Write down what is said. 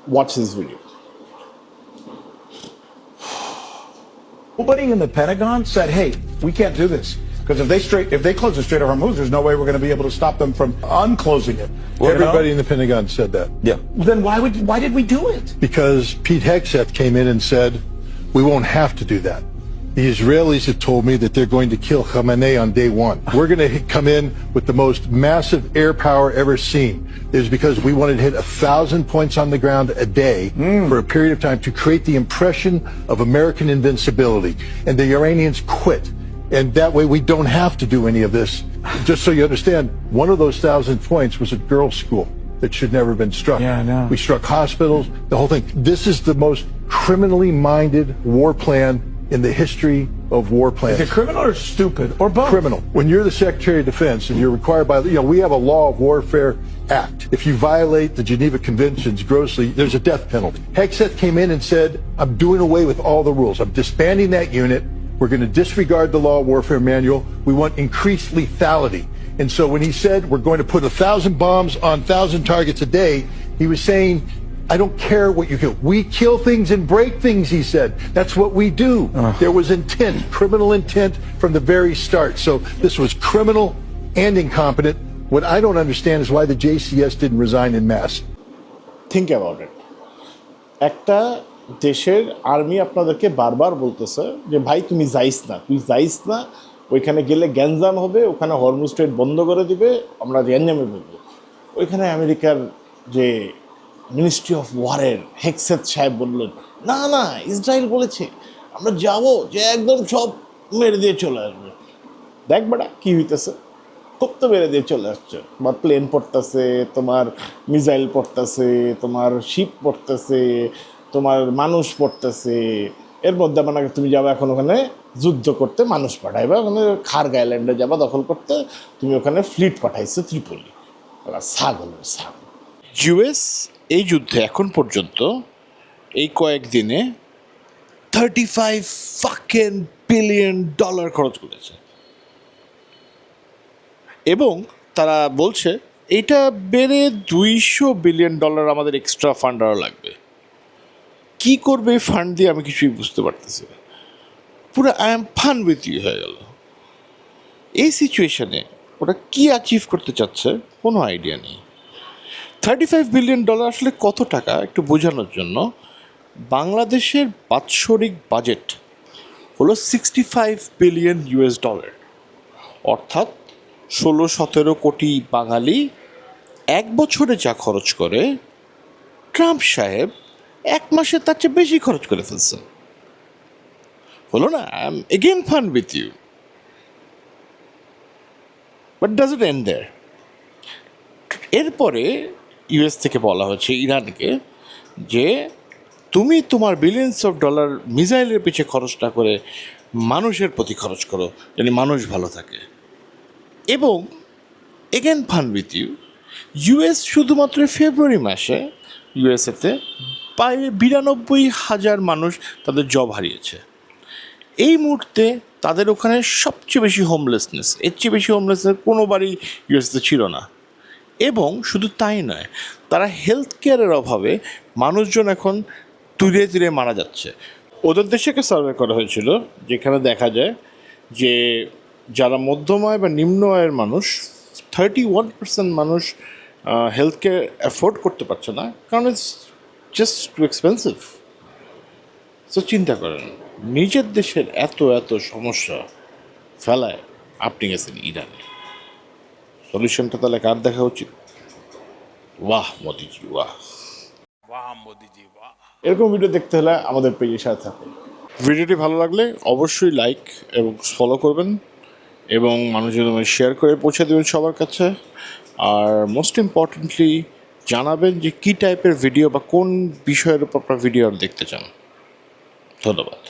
Watch this video. Nobody in the Pentagon said, "Hey, we can't do this." Because if they close the Strait of Hormuz, there's no way we're going to be able to stop them from unclosing it. Everybody in the Pentagon said that. Yeah. Then why did we do it? Because Pete Hegseth came in and said, we won't have to do that. The Israelis have told me that they're going to kill Khamenei on day one. We're going to come in with the most massive air power ever seen. It was because we wanted to hit 1,000 points on the ground a day for a period of time to create the impression of American invincibility. And the Iranians quit. And that way we don't have to do any of this. Just so you understand, one of those 1,000 points was a girls' school that should never have been struck. Yeah, I know. We struck hospitals, the whole thing. This is the most criminally minded war plan in the history of war plans. Is it criminal or stupid or both? Criminal. When you're the Secretary of Defense and you're required by, we have a Law of Warfare Act. If you violate the Geneva Conventions grossly, there's a death penalty. Hegseth came in and said, I'm doing away with all the rules. I'm disbanding that unit. We're going to disregard the Law of Warfare Manual. We want increased lethality. And so when he said we're going to put 1,000 bombs on 1,000 targets a day, he was saying, I don't care what you kill. We kill things and break things, he said. That's what we do. There was intent, criminal intent from the very start. So this was criminal and incompetent. What I don't understand is why the JCS didn't resign en masse. Think about it. একটা দেশের army আপনাদেরকে বারবার বলতেছে যে ভাই তুই যাইস না ওইখানে গেলে গ্যাঞ্জাম হবে, ওখানে হরমুজ স্ট্রেট বন্ধ করে দিবে, আমরা গ্যাঞ্জামে পড়বো। ওইখানে আমেরিকার যে মিনিস্ট্রি অফ ওয়ারের হেগসেথ সাহেব বললেন না ইসরায়েল বলেছে আমরা যাবো যে একদম সব মেরে দিয়ে চলে আসবে। দেখ বেটা কী হইতেছে, খুব তো মেরে দিয়ে চলে আসছে। তোমার প্লেন পড়তেছে, তোমার মিসাইল পড়তেছে, তোমার শিপ পড়তেছে, তোমার মানুষ পড়তেছে। এর মধ্যে আপনাকে তুমি যাবে এখন ওখানে যুদ্ধ করতে, মানুষ পাঠাইবা ওখানে খার্গ আইল্যান্ডে যাবা দখল করতে, তুমি ওখানে ফ্লিট পাঠাইছো ত্রিপলি। ছাগল। ইউএস এই যুদ্ধে এখন পর্যন্ত এই কয়েকদিনে $35 বিলিয়ন খরচ করেছে এবং তারা বলছে এইটা বেড়ে $200 বিলিয়ন আমাদের এক্সট্রা ফান্ড আরও লাগবে। কী করবে এই ফান্ড দিয়ে আমি কিছুই বুঝতে পারতেছি না। পুরো I am fun with you হয়ে গেল। এই সিচুয়েশানে ওটা কী অ্যাচিভ করতে চাচ্ছে কোনো আইডিয়া নেই। $35 বিলিয়ন আসলে কত টাকা একটু বোঝানোর জন্য, বাংলাদেশের বাৎসরিক বাজেট হলো $65 বিলিয়ন, অর্থাৎ 16-17 কোটি বাঙালি এক বছরে যা খরচ করে ট্রাম্প সাহেব এক মাসে তার চেয়ে বেশি খরচ করে ফেলছে। হলো না? I am again fun with you, but does it end there? এরপরে ইউএস থেকে বলা হচ্ছে ইরানকে যে তুমি তোমার বিলিয়ন্স অফ ডলার মিসাইলের পিছিয়ে খরচ না করে মানুষের প্রতি খরচ করো, যেন মানুষ ভালো থাকে। এবং again fun with you, US শুধুমাত্র ফেব্রুয়ারি মাসে ইউএসএতে প্রায় 92,000 মানুষ তাদের জব হারিয়েছে। এই মুহূর্তে তাদের ওখানে সবচেয়ে বেশি হোমলেসনেস, এর চেয়ে বেশি হোমলেসনেস কোনোবারই ইউএসএতে ছিল না। এবং শুধু তাই নয়, তারা হেলথ কেয়ারের অভাবে মানুষজন এখন তুলে মারা যাচ্ছে। ওদের দেশকে সার্ভে করা হয়েছিল যেখানে দেখা যায় যে যারা মধ্যম আয় বা নিম্ন আয়ের মানুষ, 31% মানুষ হেলথ কেয়ার অ্যাফোর্ড করতে পারছে না, কারণ ইটস জাস্ট টু এক্সপেন্সিভ। তো চিন্তা করেন, নিজের দেশের এত সমস্যা ফেলায় আপনি গেছেন ইরানে। সলিউশনটা তাহলে কার দেখা উচিত? বাহ মোদিজি, বাহ মোদিজি, বাহ। এরকম ভিডিও দেখতে হলে আমাদের পেজের সাথে থাকুন। ভিডিওটি ভালো লাগলে অবশ্যই লাইক এবং ফলো করবেন এবং মানুষজন শেয়ার করে পৌঁছে দেবেন সবার কাছে। আর মোস্ট ইম্পর্টেন্টলি জানাবেন যে কী টাইপের ভিডিও বা কোন বিষয়ের উপর আপনার ভিডিও দেখতে চান। ধন্যবাদ।